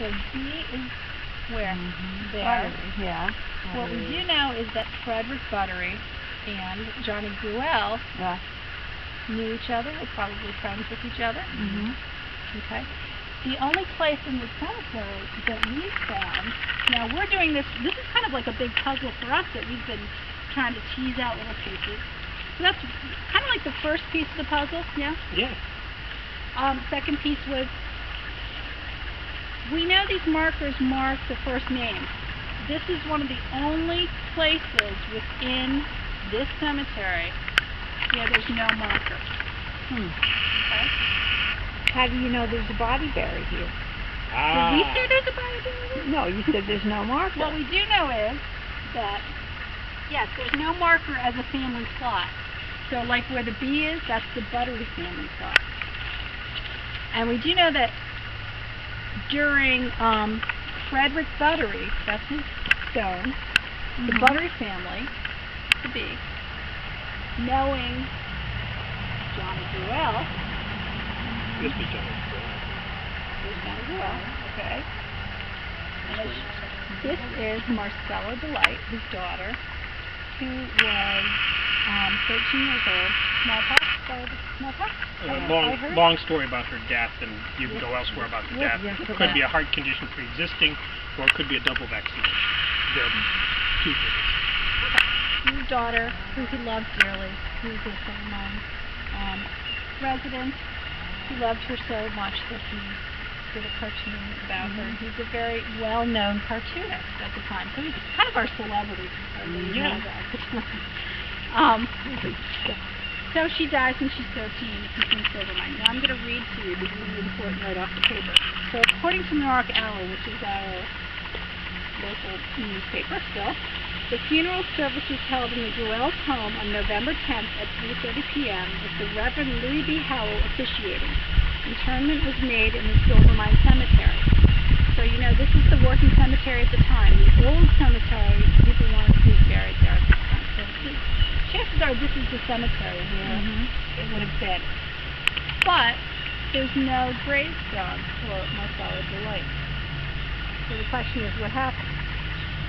So B is where? There. Buttery, yeah. What we do know is that Frederick Buttery and Johnny Gruelle knew each other, were probably friends with each other. Okay. The only place in the cemetery that we found, now we're doing this is kind of like a big puzzle for us that we've been trying to tease out little pieces. So that's kind of like the first piece of the puzzle, yeah? Yeah. Second piece was, we know these markers mark the first names. This is one of the only places within this cemetery where there's no marker. Okay? How do you know there's a body buried here? Did we say there's a body buried here? No, you said there's no marker. What we do know is that, yes, there's no marker as a family plot. So like where the B is, that's the Buttery family plot. And we do know that during Frederick Buttery, that's his stone, the Buttery family, the B, knowing Johnny Gruelle, This be Johnny there's Johnny Gruelle, okay. And this is Marcella Delight, his daughter, who was 13 years old. Smallpox? Smallpox? Long story about her death, and you can go elsewhere about the death. Yes, It could be a heart condition pre-existing, or it could be a double vaccination. There are two things. His daughter, who he loved dearly, who was a silver mine resident. He loved her so much that he did a cartoon about her. He's a very well-known cartoonist at the time, so he's kind of our celebrity compared to the other guy at the time. So she dies when she's 13. It's in Silvermine. Now I'm going to read to you. This is really important right off the paper. So according to North Owl, which is our local newspaper still, the funeral service was held in the Gruelle's home on November 10th at 3:30 p.m. with the Reverend Louis B. Howell officiating. Interment was made in the Silvermine Cemetery. So you know, this is the working cemetery at the time. The old cemetery, people wanted to be buried there at the time. So chances are this is the cemetery where it would have been. But there's no gravestone for Marcella Delight. So the question is, what happened?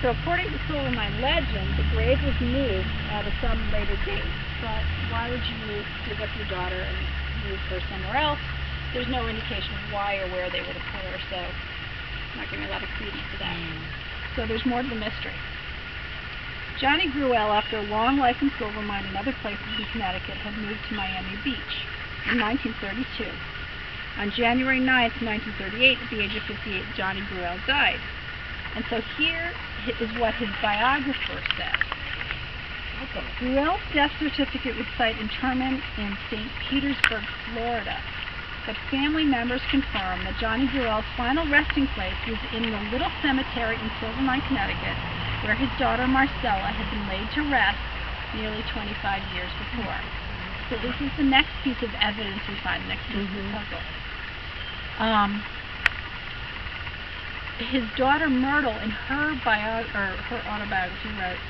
So according to Silvermine legend, the grave was moved at some later date. But why would you dig up your daughter and move her somewhere else? There's no indication of why or where they would have put her, so I'm not giving a lot of credence to that. So there's more to the mystery. Johnny Gruelle, after a long life in Silvermine and other places in Connecticut, had moved to Miami Beach in 1932. On January 9th, 1938, at the age of 58, Johnny Gruelle died. And so here is what his biographer said. Gruelle's death certificate would cite interment in St. Petersburg, Florida. But family members confirm that Johnny Gruelle's final resting place was in the little cemetery in Silvermine, Connecticut, where his daughter Marcella had been laid to rest nearly 25 years before. So this is the next piece of evidence we find, the next piece of the puzzle. His daughter Myrtle, in her autobiography, wrote,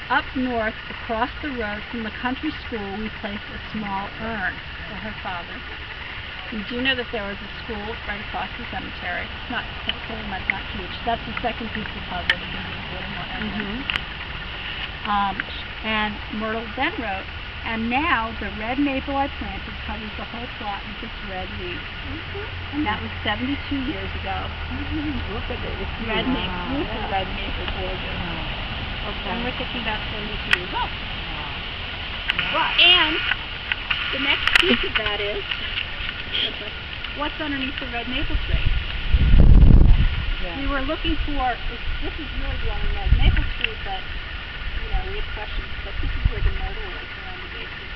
"Up north, across the road from the country school, we placed a small urn for her father." We do know that there was a school right across the cemetery. It's not, Silvermine's not huge. That's the second piece of the puzzle that gives us a little more evidence. And Myrtle then wrote, "And now the red maple I planted covers the whole plot with its red leaves." And that was 72 years ago. Look at it. It's Red maple, beautiful red maple, gorgeous. Okay. And we're thinking about 72 years old. And the next piece of that is, what's underneath the red maple tree? We were looking for, this is really glowing red maple tree, but, you know, we had questions, but this is where the myrtle is around the base of the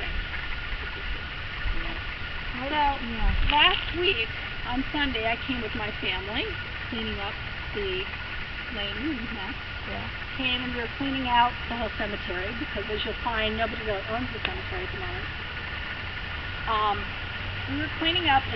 tree. So, last week, on Sunday, I came with my family, cleaning up the lane, came and we were cleaning out the whole cemetery, because as you'll find, nobody really owns the cemetery at the moment. We were cleaning up, and